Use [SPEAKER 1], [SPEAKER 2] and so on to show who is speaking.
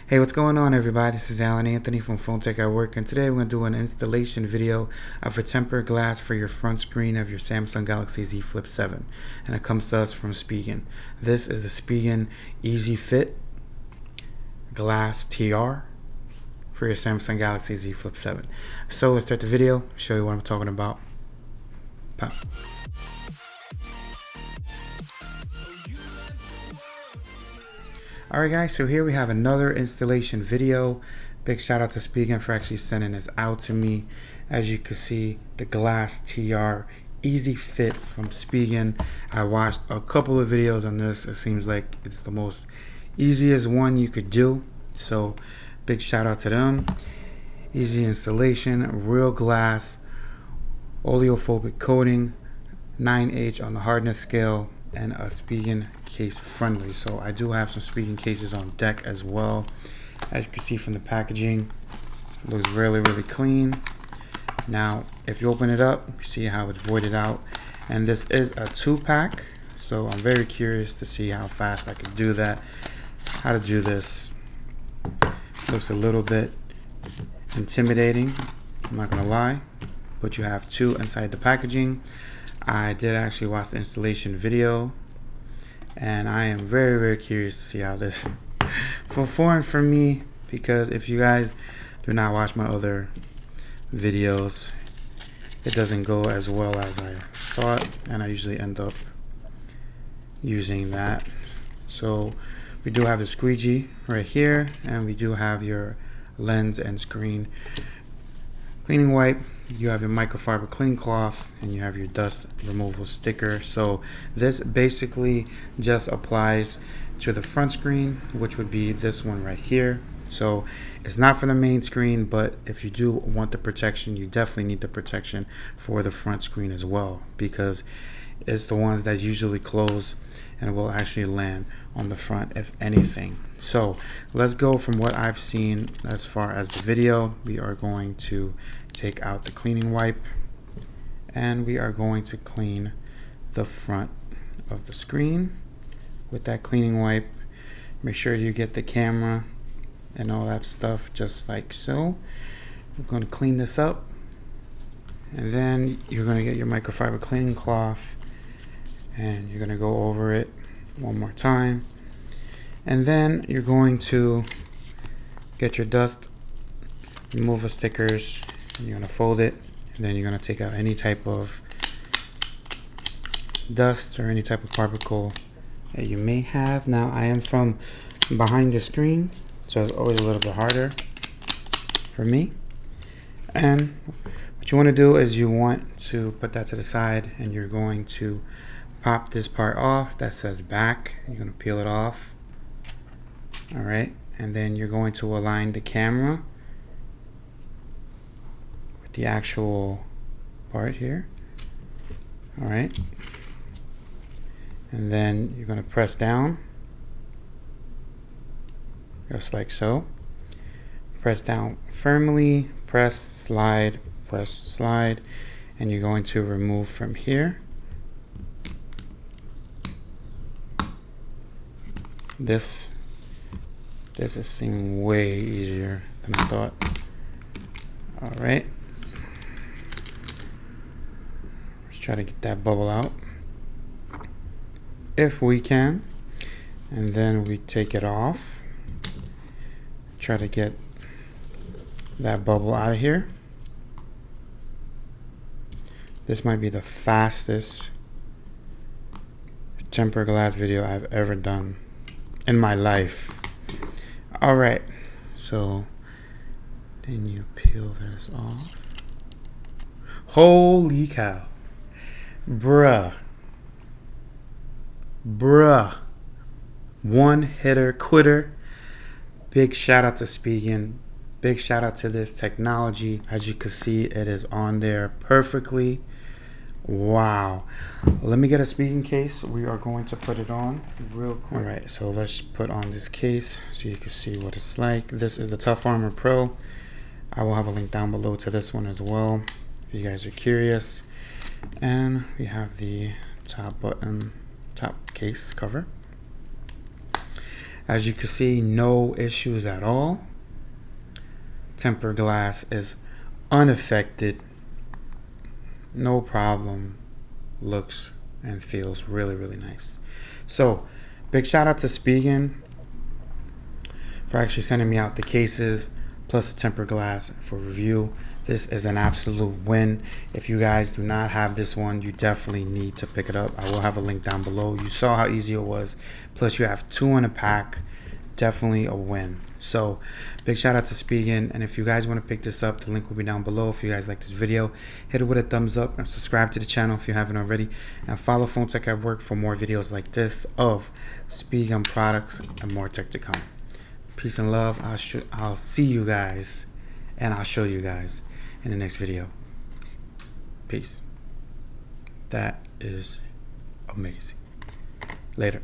[SPEAKER 1] Hey, what's going on, everybody? This is Alan Anthony from Phone Tech at Work, and today we're going to do an installation video of a tempered glass for your front screen of your Spigen Galaxy Z Flip 7, and it comes to us from Spigen. This is the Spigen EZ FIT GlasTR for your Spigen Galaxy Z Flip 7. So let's start the video, show you what I'm talking about. Pop. Alright guys, so here we have another installation video. Big shout out to Spigen for actually sending this out to me. As you can see, the GlasTR EZ FIT from Spigen. I watched a couple of videos on this. It seems like it's the most easiest one you could do. So big shout out to them. Easy installation, real glass, oleophobic coating, 9H on the hardness scale, and a Spigen case friendly. So I do have some Spigen cases on deck as well. As you can see from the packaging, it looks really clean. Now if you open it up, you see how it's voided out, and this is a 2-pack, so I'm very curious to see how fast I can do that. How to do this looks a little bit intimidating, I'm not gonna lie, but you have 2 inside the packaging. I did actually watch the installation video, and I am very curious to see how this performs for me, because if you guys do not watch my other videos, it doesn't go as well as I thought, and I usually end up using that. So we do have the squeegee right here, and we do have your lens and screen cleaning wipe. You have your microfiber clean cloth, and you have your dust removal sticker. So this basically just applies to the front screen, which would be this one right here. So it's not for the main screen, but if you do want the protection, you definitely need the protection for the front screen as well, because it's the ones that usually close and will actually land on the front if anything. So let's go from what I've seen as far as the video. We are going to take out the cleaning wipe, and we are going to clean the front of the screen with that cleaning wipe. Make sure you get the camera and all that stuff just like so. We're going to clean this up, and then you're going to get your microfiber cleaning cloth, and you're going to go over it one more time, and then you're going to get your dust removal stickers, and you're going to fold it, and then you're going to take out any type of dust or any type of particle that you may have. Now I am from behind the screen, so it's always a little bit harder for me. And what you want to do is you want to put that to the side, and you're going to pop this part off that says back. You're going to peel it off. Alright, and then you're going to align the camera with the actual part here. Alright, and then you're going to press down just like so. Press down firmly, press, slide, and you're going to remove from here. This is seeming way easier than I thought. Alright, let's try to get that bubble out if we can, and then we take it off. Try to get that bubble out of here. This might be the fastest tempered glass video I've ever done in my life. Alright, so then you peel this off. Holy cow. Bruh. One hitter quitter. Big shout out to Spigen. Big shout out to this technology. As you can see, it is on there perfectly. Wow. Let me get a Spigen case. We are going to put it on real quick. Alright, so let's put on this case so you can see what it's like. This is the Tough Armor Pro. I will have a link down below to this one as well if you guys are curious. And we have the top case cover. As you can see, no issues at all. Tempered glass is unaffected. No problem. Looks and feels really, really nice. So big shout out to Spigen for actually sending me out the cases plus the tempered glass for review. This is an absolute win. If you guys do not have this one, you definitely need to pick it up. I will have a link down below. You saw how easy it was. Plus you have 2 in a pack. Definitely a win. So big shout out to Spigen, and if you guys want to pick this up, the link will be down below. If you guys like this video, hit it with a thumbs up and subscribe to the channel if you haven't already, and follow Phone Tech at Work for more videos like this of Spigen products and more tech to come. Peace and love. I'll see you guys, and I'll show you guys in the next video. Peace. That is amazing. Later.